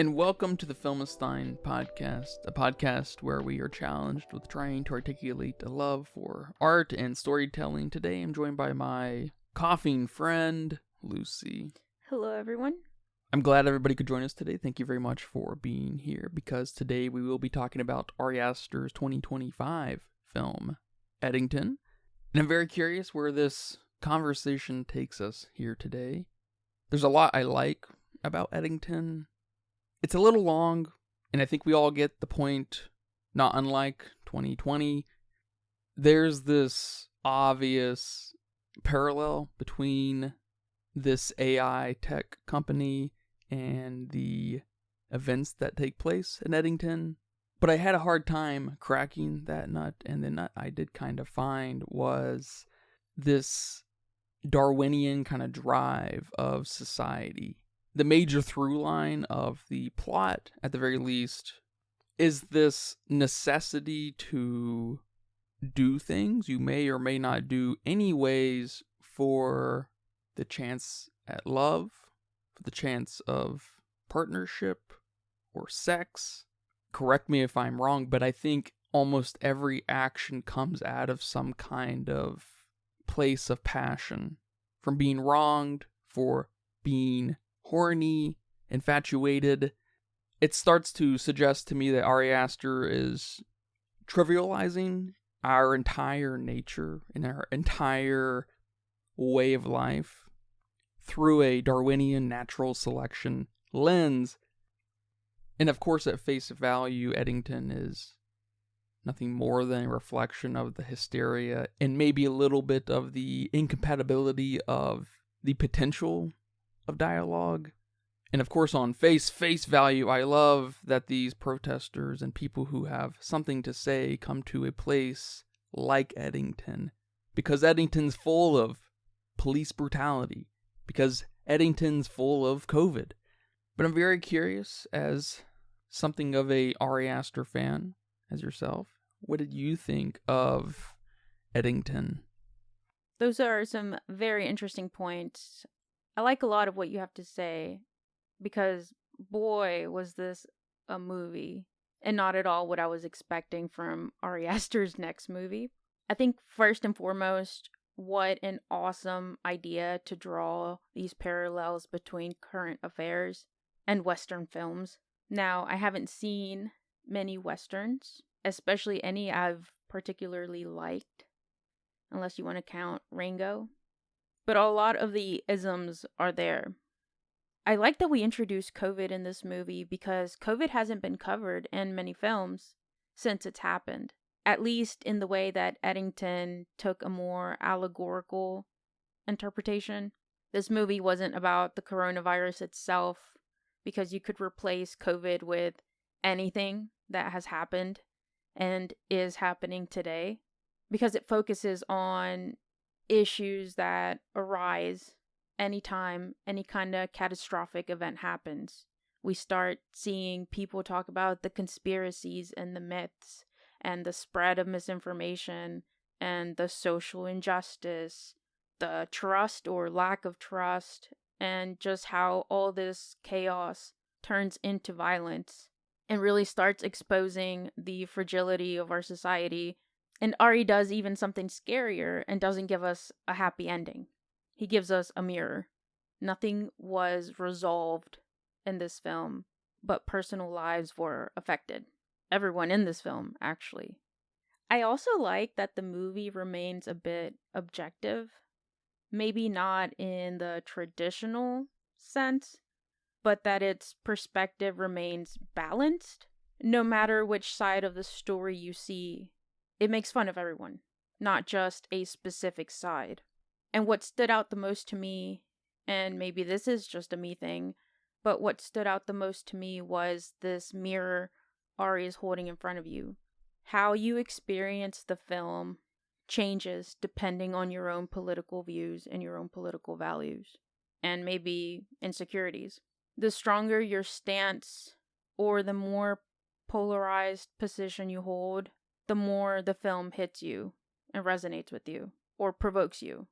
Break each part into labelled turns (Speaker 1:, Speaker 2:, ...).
Speaker 1: And welcome to the Filmstein podcast, a podcast where we are challenged with trying to articulate a love for art and storytelling. Today I'm joined by my coughing friend, Lucy.
Speaker 2: Hello, everyone.
Speaker 1: I'm glad everybody could join us today. Thank you very much for being here, because today we will be talking about Ari Aster's 2025 film, Eddington. And I'm very curious where this conversation takes us here today. There's a lot I like about Eddington. It's a little long, and I think we all get the point, not unlike 2020. There's this obvious parallel between this AI tech company and the events that take place in Eddington. But I had a hard time cracking that nut, and the nut I did kind of find was this Darwinian kind of drive of society. The major through line of the plot, at the very least, is this necessity to do things you may or may not do anyways for the chance at love, for the chance of partnership or sex. Correct me if I'm wrong, but I think almost every action comes out of some kind of place of passion. From being wronged, for being horny, infatuated. It starts to suggest to me that Ari Aster is trivializing our entire nature and our entire way of life through a Darwinian natural selection lens. And of course, at face value, Eddington is nothing more than a reflection of the hysteria and maybe a little bit of the incompatibility of the potential of dialogue. And of course, on face value, I love that these protesters and people who have something to say come to a place like Eddington, because Eddington's full of police brutality, because Eddington's full of COVID. But I'm very curious, as something of a Ari Aster fan as yourself, what did you think of Eddington?
Speaker 2: Those are some very interesting points. I like a lot of what you have to say, because boy, was this a movie, and not at all what I was expecting from Ari Aster's next movie. I think first and foremost, what an awesome idea to draw these parallels between current affairs and Western films. Now, I haven't seen many Westerns, especially any I've particularly liked, unless you want to count Rango. But a lot of the isms are there. I like that we introduced COVID in this movie, because COVID hasn't been covered in many films since it's happened. At least in the way that Eddington took a more allegorical interpretation. This movie wasn't about the coronavirus itself, because you could replace COVID with anything that has happened and is happening today, because it focuses on issues that arise anytime any kind of catastrophic event happens. We start seeing people talk about the conspiracies and the myths and the spread of misinformation and the social injustice, the trust or lack of trust, and just how all this chaos turns into violence and really starts exposing the fragility of our society. And Ari does even something scarier and doesn't give us a happy ending. He gives us a mirror. Nothing was resolved in this film, but personal lives were affected. Everyone in this film, actually. I also like that the movie remains a bit objective. Maybe not in the traditional sense, but that its perspective remains balanced. No matter which side of the story you see, it makes fun of everyone, not just a specific side. And what stood out the most to me, and maybe this is just a me thing, but what stood out the most to me was this mirror Ari is holding in front of you. How you experience the film changes depending on your own political views and your own political values, and maybe insecurities. The stronger your stance, or the more polarized position you hold, the more the film hits you and resonates with you or provokes you.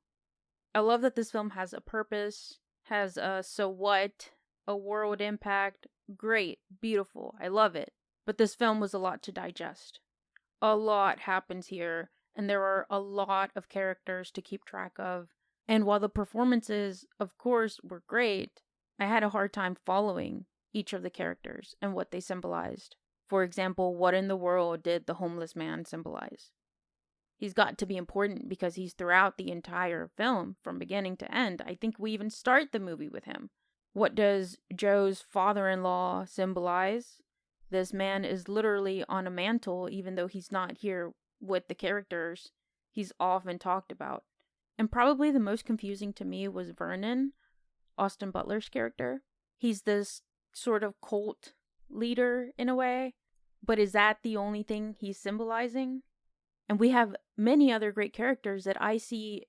Speaker 2: I love that this film has a purpose, has a so what, a world impact, great, beautiful, I love it. But this film was a lot to digest. A lot happens here, and there are a lot of characters to keep track of. And while the performances, of course, were great, I had a hard time following each of the characters and what they symbolized. For example, what in the world did the homeless man symbolize? He's got to be important because he's throughout the entire film from beginning to end. I think we even start the movie with him. What does Joe's father-in-law symbolize? This man is literally on a mantle, even though he's not here with the characters. He's often talked about. And probably the most confusing to me was Vernon, Austin Butler's character. He's this sort of cult leader in a way, but is that the only thing he's symbolizing? And we have many other great characters that I see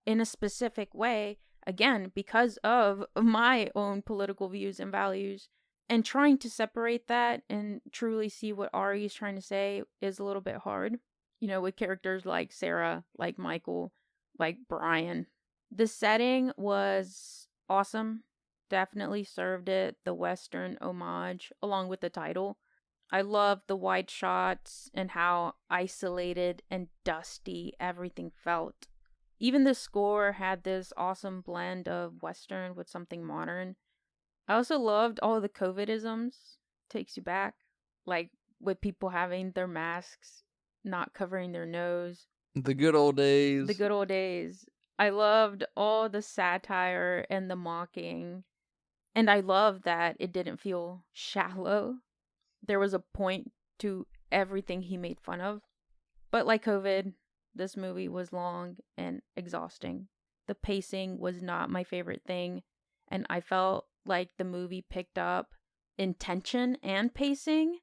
Speaker 2: in a specific way, again, because of my own political views and values. And trying to separate that and truly see what Ari is trying to say is a little bit hard. You know, with characters like Sarah, like Michael, like Brian. The setting was awesome. Definitely served it the Western homage along with the title. I loved the wide shots and how isolated and dusty everything felt. Even the score had this awesome blend of Western with something modern. I also loved all the COVID-isms. Takes you back. Like with people having their masks not covering their nose.
Speaker 1: The good old days.
Speaker 2: The good old days. I loved all the satire and the mocking. And I loved that it didn't feel shallow. There was a point to everything he made fun of. But like COVID, this movie was long and exhausting. The pacing was not my favorite thing. And I felt like the movie picked up in tension and pacing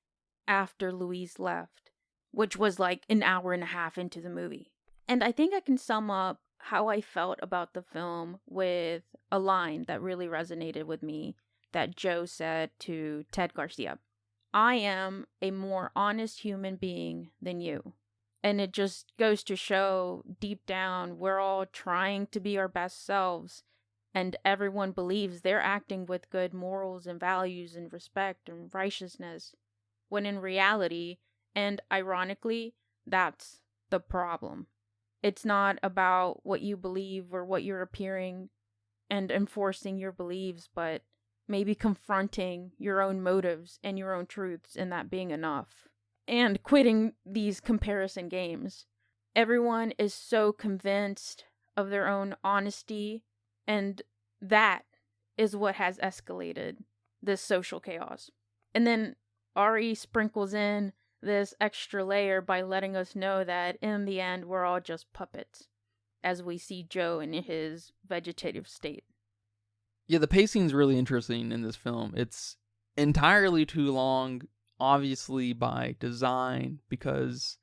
Speaker 2: after Louise left, which was like an hour and a half into the movie. And I think I can sum up how I felt about the film with a line that really resonated with me that Joe said to Ted Garcia. I am a more honest human being than you. And it just goes to show deep down we're all trying to be our best selves, and everyone believes they're acting with good morals and values and respect and righteousness, when in reality, and ironically, that's the problem. It's not about what you believe or what you're appearing and enforcing your beliefs, but maybe confronting your own motives and your own truths, and that being enough. And quitting these comparison games. Everyone is so convinced of their own honesty, and that is what has escalated this social chaos. And then Ari sprinkles in this extra layer by letting us know that in the end we're all just puppets, as we see Joe in his vegetative state.
Speaker 1: Yeah, the pacing's really interesting in this film. It's entirely too long, obviously by design, because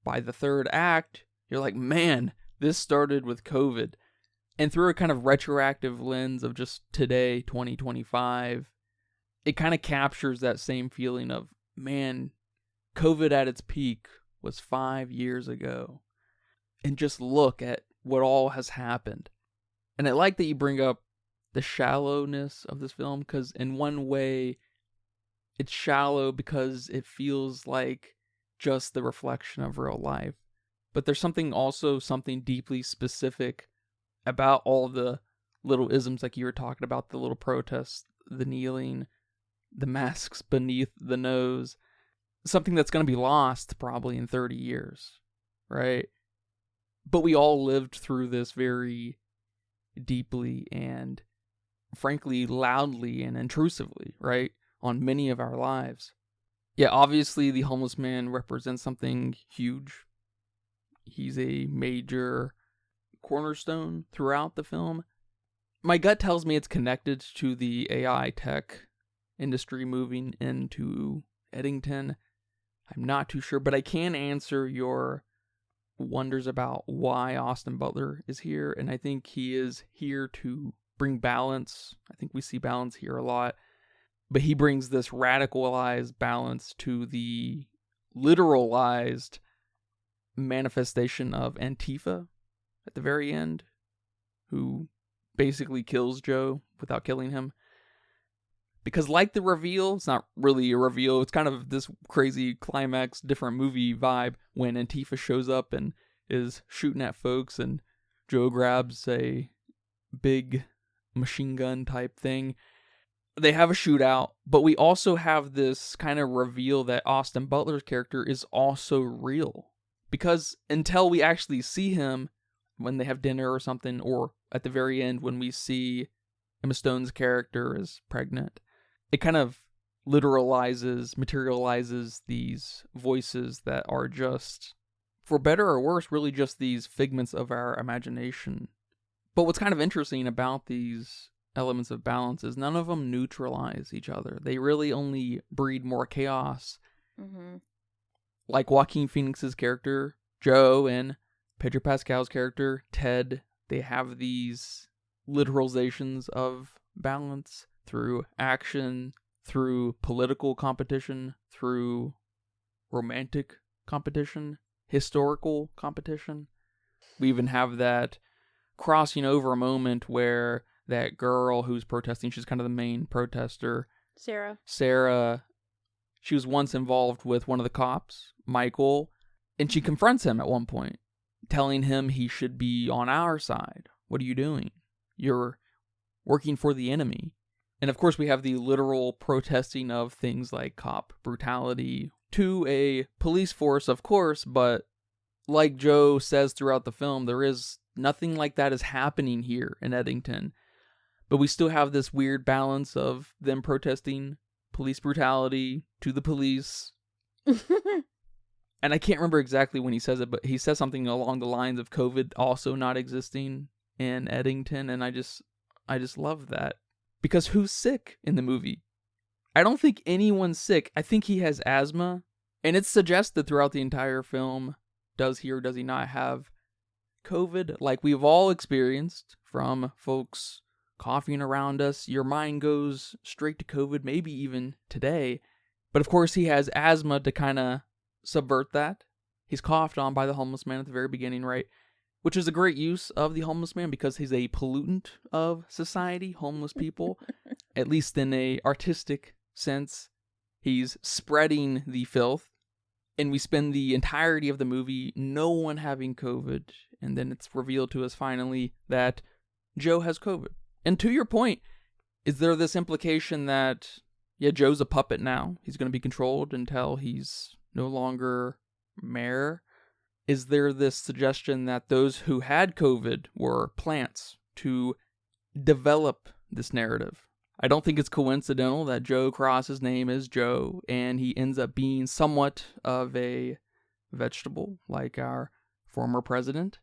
Speaker 1: by the third act, you're like, man, this started with COVID. And through a kind of retroactive lens of just today, 2025, it kind of captures that same feeling of, man, COVID at its peak was 5 years ago. And just look at what all has happened. And I like that you bring up the shallowness of this film, because in one way, it's shallow because it feels like just the reflection of real life. But there's something deeply specific about all the little isms, like you were talking about, the little protests, the kneeling, the masks beneath the nose, something that's going to be lost probably in 30 years, right? But we all lived through this very deeply and frankly loudly and intrusively, right? On many of our lives. Yeah, obviously the homeless man represents something huge. He's a major cornerstone throughout the film. My gut tells me it's connected to the AI tech industry moving into Eddington. I'm not too sure, but I can answer your wonders about why Austin Butler is here, and I think he is here to bring balance. I think we see balance here a lot, but he brings this radicalized balance to the literalized manifestation of Antifa at the very end, who basically kills Joe without killing him. Because like the reveal, it's not really a reveal. It's kind of this crazy climax, different movie vibe when Antifa shows up and is shooting at folks and Joe grabs a big machine gun type thing. They have a shootout, but we also have this kind of reveal that Austin Butler's character is also real. Because until we actually see him when they have dinner or something, or at the very end when we see Emma Stone's character is pregnant, it kind of materializes these voices that are just, for better or worse, really just these figments of our imagination. But what's kind of interesting about these elements of balance is none of them neutralize each other. They really only breed more chaos.
Speaker 2: Mm-hmm.
Speaker 1: Like Joaquin Phoenix's character, Joe, and Pedro Pascal's character, Ted, they have these literalizations of balance through action, through political competition, through romantic competition, historical competition. We even have that crossing over moment where that girl who's protesting, she's kind of the main protester. Sarah, she was once involved with one of the cops, Michael, and she confronts him at one point, telling him he should be on our side. What are you doing? You're working for the enemy. And of course we have the literal protesting of things like cop brutality to a police force, of course, but like Joe says throughout the film, there is nothing like that is happening here in Eddington. But we still have this weird balance of them protesting police brutality to the police. And I can't remember exactly when he says it, but he says something along the lines of COVID also not existing in Eddington, and I just love that. Because who's sick in the movie? I don't think anyone's sick. I think he has asthma, and it's suggested throughout the entire film, does he or does he not have COVID? Like we've all experienced from folks coughing around us. Your mind goes straight to COVID, maybe even today. But of course he has asthma to kind of subvert that. He's coughed on by the homeless man at the very beginning, right? Which is a great use of the homeless man because he's a pollutant of society, homeless people, at least in a artistic sense. He's spreading the filth, and we spend the entirety of the movie no one having COVID, and then it's revealed to us finally that Joe has COVID. And to your point, is there this implication that, yeah, Joe's a puppet now, he's going to be controlled until he's no longer mayor? Is there this suggestion that those who had COVID were plants to develop this narrative? I don't think it's coincidental that Joe Cross's name is Joe, and he ends up being somewhat of a vegetable, like our former president.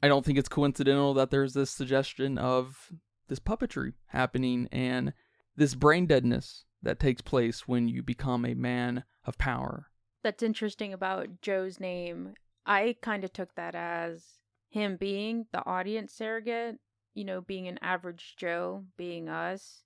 Speaker 1: I don't think it's coincidental that there's this suggestion of this puppetry happening and this brain deadness that takes place when you become a man of power.
Speaker 2: That's interesting about Joe's name. I kind of took that as him being the audience surrogate, you know, being an average Joe, being us.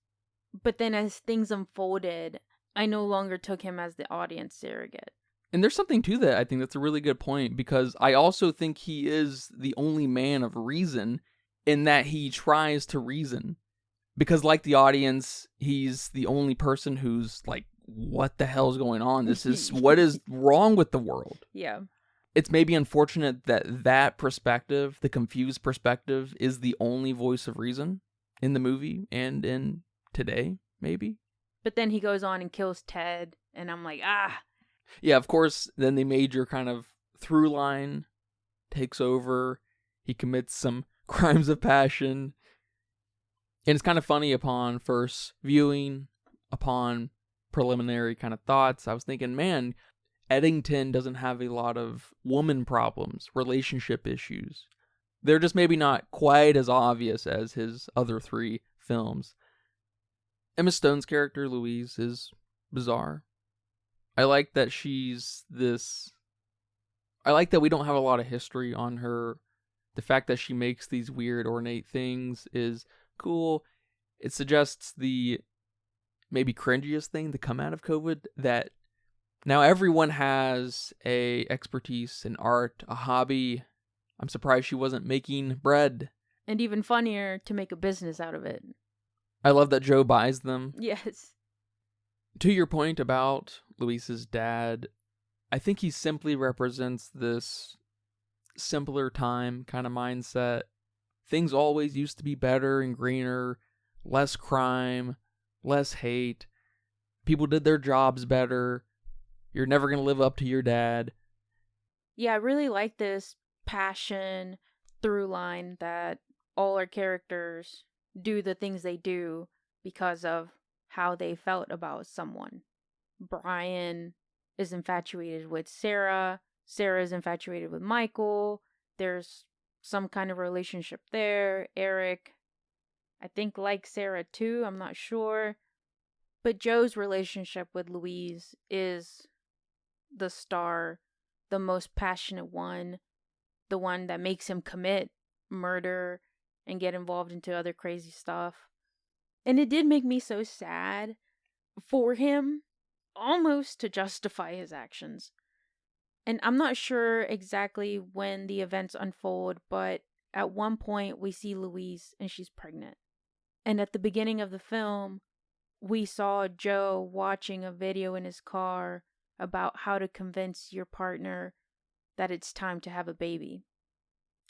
Speaker 2: But then as things unfolded, I no longer took him as the audience surrogate.
Speaker 1: And there's something to that. I think that's a really good point, because I also think he is the only man of reason in that he tries to reason. Because like the audience, he's the only person who's like, what the hell's going on? This is, what is wrong with the world?
Speaker 2: Yeah.
Speaker 1: It's maybe unfortunate that perspective, the confused perspective, is the only voice of reason in the movie and in today, maybe.
Speaker 2: But then he goes on and kills Ted, and I'm like, ah.
Speaker 1: Yeah, of course, then the major kind of through line takes over. He commits some crimes of passion. And it's kind of funny upon first viewing, upon preliminary kind of thoughts, I was thinking, man, Eddington doesn't have a lot of woman problems, relationship issues. They're just maybe not quite as obvious as his other three films. Emma Stone's character, Louise, is bizarre. I like that I like that we don't have a lot of history on her. The fact that she makes these weird, ornate things is cool. It suggests the maybe cringiest thing to come out of COVID, that now everyone has a expertise in art, a hobby. I'm surprised she wasn't making bread.
Speaker 2: And even funnier, to make a business out of it.
Speaker 1: I love that Joe buys them.
Speaker 2: Yes.
Speaker 1: To your point about Luis's dad, I think he simply represents this simpler time kind of mindset. Things always used to be better and greener, less crime, less hate. People did their jobs better. You're never going to live up to your dad.
Speaker 2: Yeah, I really like this passion through line that all our characters do the things they do because of how they felt about someone. Brian is infatuated with Sarah. Sarah is infatuated with Michael. There's some kind of relationship there. Eric, I think, likes Sarah too. I'm not sure. But Joe's relationship with Louise is the star, the most passionate one, the one that makes him commit murder and get involved into other crazy stuff. And it did make me so sad for him, almost to justify his actions. And I'm not sure exactly when the events unfold, but at one point we see Louise and she's pregnant. And at the beginning of the film, we saw Joe watching a video in his car about how to convince your partner that it's time to have a baby.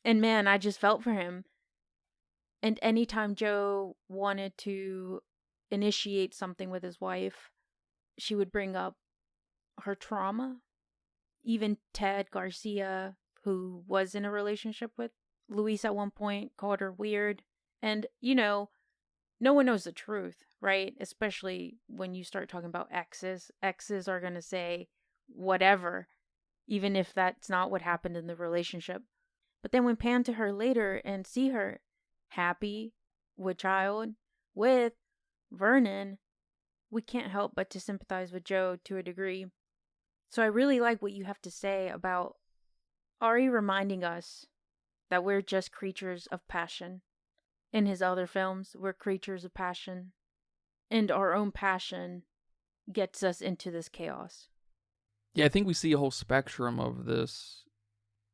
Speaker 2: And man, I just felt for him. And anytime Joe wanted to initiate something with his wife, she would bring up her trauma. Even Ted Garcia, who was in a relationship with Luis at one point, called her weird. And, no one knows the truth, right? Especially when you start talking about exes. Exes are going to say whatever, even if that's not what happened in the relationship. But then we pan to her later and see her happy with child, with Vernon, we can't help but to sympathize with Joe to a degree. So I really like what you have to say about Ari reminding us that we're just creatures of passion. In his other films, we're creatures of passion. And our own passion gets us into this chaos.
Speaker 1: Yeah, I think we see a whole spectrum of this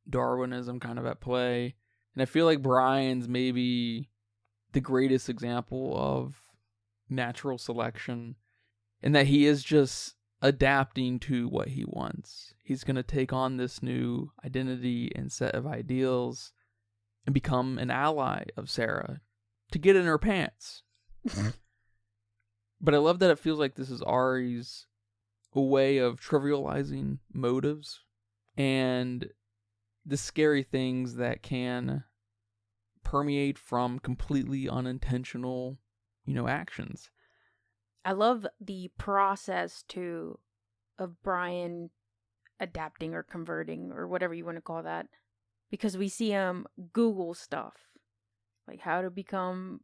Speaker 1: Darwinism kind of at play. And I feel like Brian's maybe the greatest example of natural selection, in that he is just adapting to what he wants. He's going to take on this new identity and set of ideals and become an ally of Sarah to get in her pants. But I love that it feels like this is Ari's way of trivializing motives and the scary things that can permeate from completely unintentional, actions.
Speaker 2: I love the process too of Brian adapting or converting or whatever you want to call that, because we see him Google stuff like how to become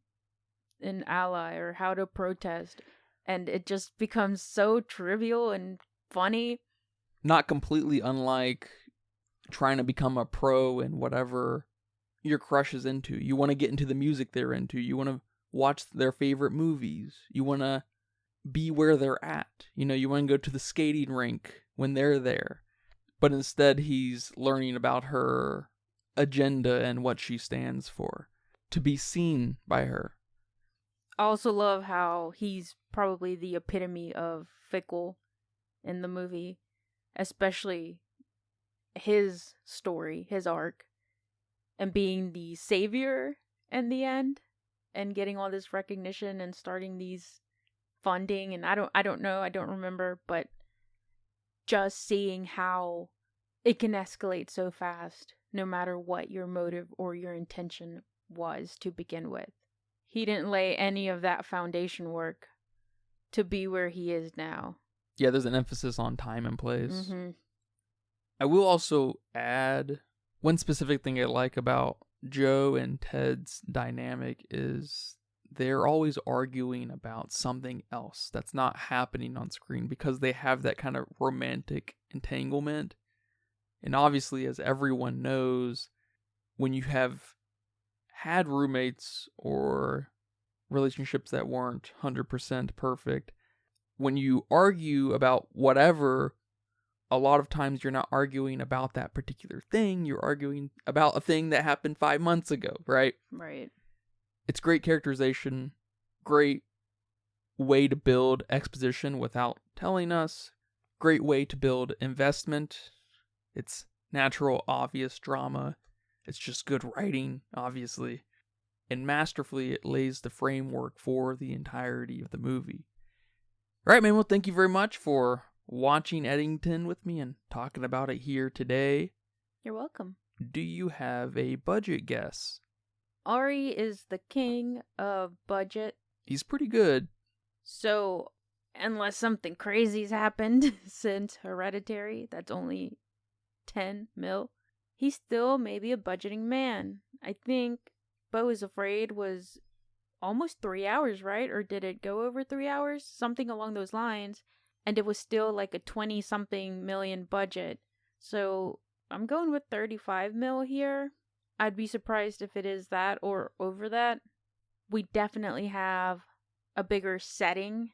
Speaker 2: an ally or how to protest, and it just becomes so trivial and funny.
Speaker 1: Not completely unlike trying to become a pro in whatever your crush is into. You want to get into the music they're into. You want to watch their favorite movies. You want to be where they're at. You want to go to the skating rink when they're there. But instead, he's learning about her agenda and what she stands for, to be seen by her.
Speaker 2: I also love how he's probably the epitome of fickle in the movie, especially his story, his arc, and being the savior in the end and getting all this recognition and starting these funding, and I don't know, I don't remember, but just seeing how it can escalate so fast no matter what your motive or your intention was to begin with. He didn't lay any of that foundation work to be where he is now.
Speaker 1: Yeah, there's an emphasis on time and place.
Speaker 2: Mm-hmm.
Speaker 1: I will also add one specific thing I like about Joe and Ted's dynamic is they're always arguing about something else that's not happening on screen because they have that kind of romantic entanglement. And obviously, as everyone knows, when you have had roommates or relationships that weren't 100% perfect, when you argue about whatever, a lot of times you're not arguing about that particular thing. You're arguing about a thing that happened 5 months ago, right?
Speaker 2: Right.
Speaker 1: It's great characterization, great way to build exposition without telling us. Great way to build investment. It's natural, obvious drama. It's just good writing, obviously. And masterfully, it lays the framework for the entirety of the movie. All right, man. Well, thank you very much for watching Eddington with me and talking about it here today.
Speaker 2: You're welcome.
Speaker 1: Do you have a budget guess?
Speaker 2: Ari is the king of budget.
Speaker 1: He's pretty good.
Speaker 2: So, unless something crazy's happened since Hereditary, that's only 10 mil, he's still maybe a budgeting man. I think Beau is Afraid was almost 3 hours, right? Or did it go over 3 hours? Something along those lines. And it was still like a 20-something million budget. So, I'm going with 35 mil here. I'd be surprised if it is that or over that. We definitely have a bigger setting,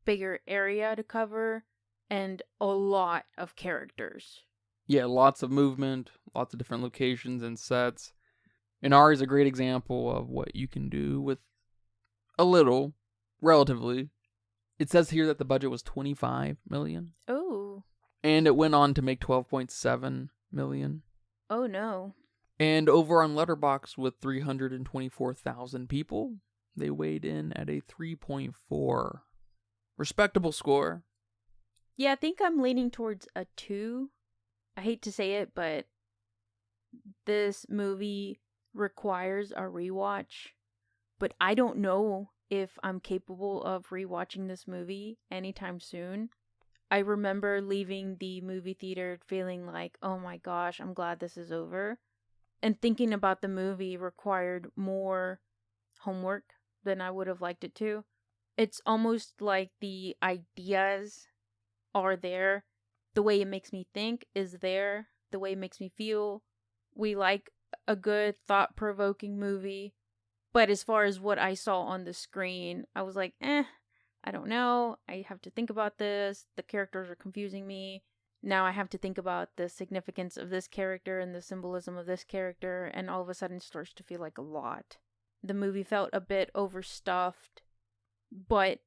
Speaker 2: bigger area to cover, and a lot of characters.
Speaker 1: Yeah, lots of movement, lots of different locations and sets. And Ari's a great example of what you can do with a little, relatively. It says here that the budget was $25 million.
Speaker 2: Oh.
Speaker 1: And it went on to make $12.7 million.
Speaker 2: Oh, no.
Speaker 1: And over on Letterboxd with 324,000 people, they weighed in at a 3.4. Respectable score.
Speaker 2: Yeah, I think I'm leaning towards a 2. I hate to say it, but this movie requires a rewatch. But I don't know if I'm capable of rewatching this movie anytime soon. I remember leaving the movie theater feeling like, oh my gosh, I'm glad this is over. And thinking about the movie required more homework than I would have liked it to. It's almost like the ideas are there. The way it makes me think is there. The way it makes me feel. We like a good thought-provoking movie. But as far as what I saw on the screen, I was like, I don't know. I have to think about this. The characters are confusing me. Now I have to think about the significance of this character and the symbolism of this character. And all of a sudden it starts to feel like a lot. The movie felt a bit overstuffed. But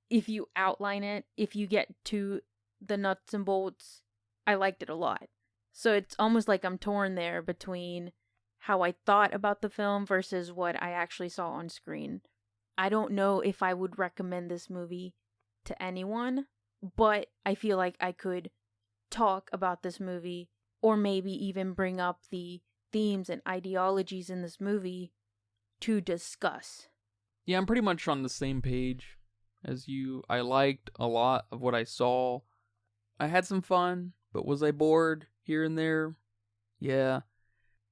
Speaker 2: if you outline it, if you get to the nuts and bolts, I liked it a lot. So it's almost like I'm torn there between how I thought about the film versus what I actually saw on screen. I don't know if I would recommend this movie to anyone, but I feel like I could talk about this movie or maybe even bring up the themes and ideologies in this movie to discuss.
Speaker 1: Yeah, I'm pretty much on the same page as you. I liked a lot of what I saw. I had some fun, but was I bored here and there? Yeah.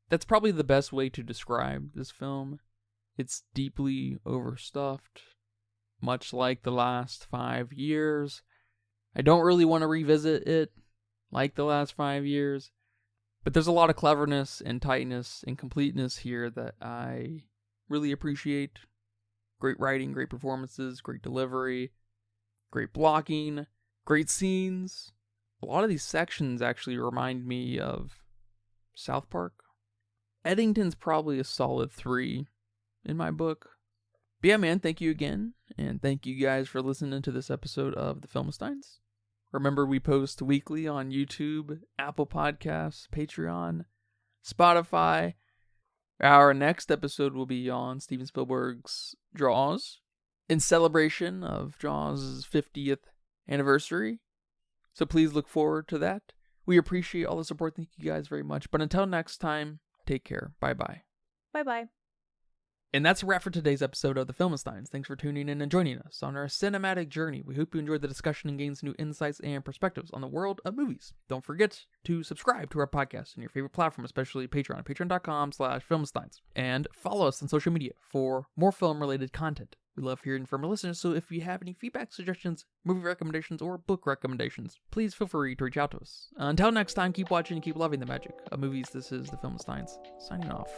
Speaker 1: That's probably the best way to describe this film. It's deeply overstuffed, much like the last 5 years. I don't really want to revisit it like the last 5 years, but there's a lot of cleverness and tightness and completeness here that I really appreciate. Great writing, great performances, great delivery, great blocking, great scenes. A lot of these sections actually remind me of South Park. Eddington's probably a solid 3 in my book. But yeah, man, thank you again. And thank you guys for listening to this episode of The Filmsteins. Remember, we post weekly on YouTube, Apple Podcasts, Patreon, Spotify. Our next episode will be on Steven Spielberg's Jaws, in celebration of Jaws' 50th anniversary. So please look forward to that. We appreciate all the support. Thank you guys very much. But until next time, take care. Bye-bye.
Speaker 2: Bye-bye.
Speaker 1: And that's a wrap for today's episode of The Filmsteins. Thanks for tuning in and joining us on our cinematic journey. We hope you enjoyed the discussion and gained some new insights and perspectives on the world of movies. Don't forget to subscribe to our podcast on your favorite platform, especially Patreon, patreon.com/filmsteins. And follow us on social media for more film-related content. We love hearing from our listeners, so if you have any feedback, suggestions, movie recommendations, or book recommendations, please feel free to reach out to us. Until next time, keep watching and keep loving the magic of movies. This is The Filmsteins, signing off.